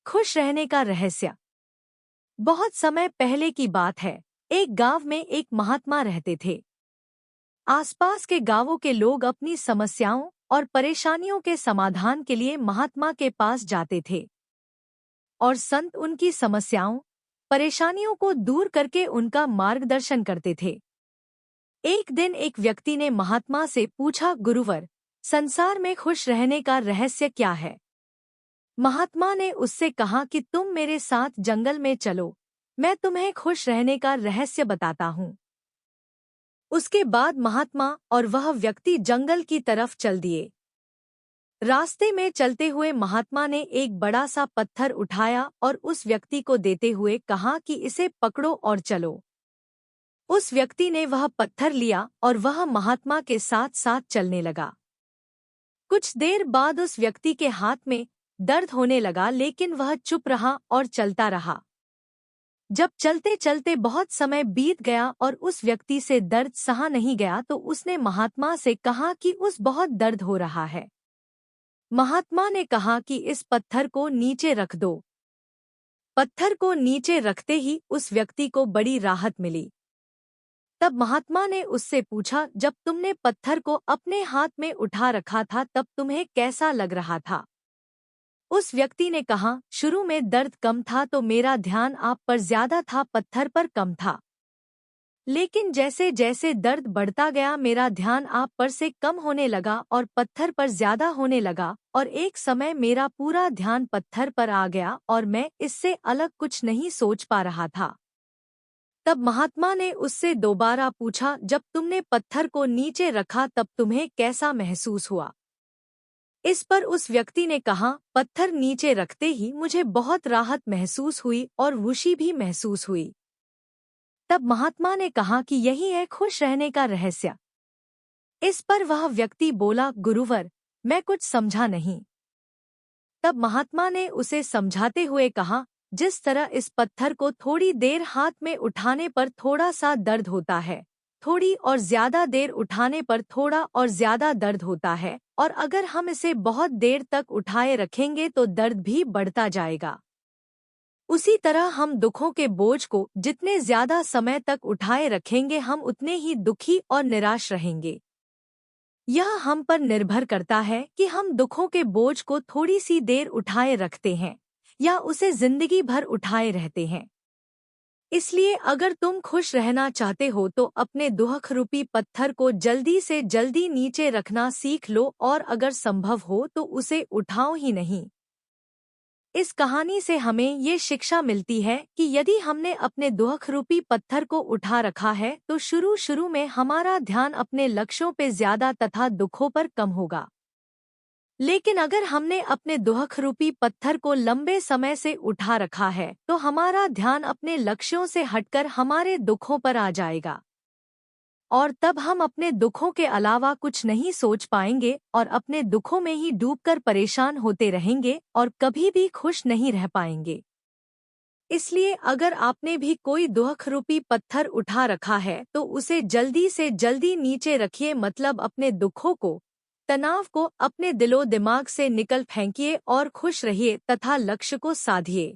खुश रहने का रहस्य। बहुत समय पहले की बात है। एक गांव में एक महात्मा रहते थे। आसपास के गांवों के लोग अपनी समस्याओं और परेशानियों के समाधान के लिए महात्मा के पास जाते थे और संत उनकी समस्याओं, परेशानियों को दूर करके उनका मार्गदर्शन करते थे। एक दिन एक व्यक्ति ने महात्मा से पूछा, गुरुवर, संसार में खुश रहने का रहस्य क्या है? महात्मा ने उससे कहा कि तुम मेरे साथ जंगल में चलो, मैं तुम्हें खुश रहने का रहस्य बताता हूँ। उसके बाद महात्मा और वह व्यक्ति जंगल की तरफ चल दिए। रास्ते में चलते हुए महात्मा ने एक बड़ा सा पत्थर उठाया और उस व्यक्ति को देते हुए कहा कि इसे पकड़ो और चलो। उस व्यक्ति ने वह पत्थर लिया और वह महात्मा के साथ साथ चलने लगा। कुछ देर बाद उस व्यक्ति के हाथ में दर्द होने लगा, लेकिन वह चुप रहा और चलता रहा। जब चलते चलते बहुत समय बीत गया और उस व्यक्ति से दर्द सहा नहीं गया तो उसने महात्मा से कहा कि उस बहुत दर्द हो रहा है। महात्मा ने कहा कि इस पत्थर को नीचे रख दो। पत्थर को नीचे रखते ही उस व्यक्ति को बड़ी राहत मिली। तब महात्मा ने उससे पूछा, जब तुमने पत्थर को अपने हाथ में उठा रखा था तब तुम्हें कैसा लग रहा था? उस व्यक्ति ने कहा, शुरू में दर्द कम था तो मेरा ध्यान आप पर ज्यादा था, पत्थर पर कम था। लेकिन जैसे जैसे दर्द बढ़ता गया मेरा ध्यान आप पर से कम होने लगा और पत्थर पर ज्यादा होने लगा और एक समय मेरा पूरा ध्यान पत्थर पर आ गया और मैं इससे अलग कुछ नहीं सोच पा रहा था। तब महात्मा ने उससे दोबारा पूछा, जब तुमने पत्थर को नीचे रखा तब तुम्हें कैसा महसूस हुआ? इस पर उस व्यक्ति ने कहा, पत्थर नीचे रखते ही मुझे बहुत राहत महसूस हुई और खुशी भी महसूस हुई। तब महात्मा ने कहा कि यही है खुश रहने का रहस्य। इस पर वह व्यक्ति बोला, गुरुवर, मैं कुछ समझा नहीं। तब महात्मा ने उसे समझाते हुए कहा, जिस तरह इस पत्थर को थोड़ी देर हाथ में उठाने पर थोड़ा सा दर्द होता है, थोड़ी और ज्यादा देर उठाने पर थोड़ा और ज्यादा दर्द होता है, और अगर हम इसे बहुत देर तक उठाए रखेंगे तो दर्द भी बढ़ता जाएगा। उसी तरह हम दुखों के बोझ को जितने ज्यादा समय तक उठाए रखेंगे हम उतने ही दुखी और निराश रहेंगे। यह हम पर निर्भर करता है कि हम दुखों के बोझ को थोड़ी सी देर उठाए रखते हैं या उसे जिंदगी भर उठाए रहते हैं। इसलिए अगर तुम खुश रहना चाहते हो तो अपने दुख रूपी पत्थर को जल्दी से जल्दी नीचे रखना सीख लो, और अगर संभव हो तो उसे उठाओ ही नहीं। इस कहानी से हमें ये शिक्षा मिलती है कि यदि हमने अपने दुख रूपी पत्थर को उठा रखा है तो शुरू शुरू में हमारा ध्यान अपने लक्ष्यों पे ज्यादा तथा दुखों पर कम होगा। लेकिन अगर हमने अपने दुख रूपी पत्थर को लंबे समय से उठा रखा है तो हमारा ध्यान अपने लक्ष्यों से हटकर हमारे दुखों पर आ जाएगा, और तब हम अपने दुखों के अलावा कुछ नहीं सोच पाएंगे और अपने दुखों में ही डूबकर परेशान होते रहेंगे और कभी भी खुश नहीं रह पाएंगे। इसलिए अगर आपने भी कोई दुख रूपी पत्थर उठा रखा है तो उसे जल्दी से जल्दी नीचे रखिए, मतलब अपने दुखों को, तनाव को अपने दिलो दिमाग से निकल फेंकिए और खुश रहिए तथा लक्ष्य को साधिए।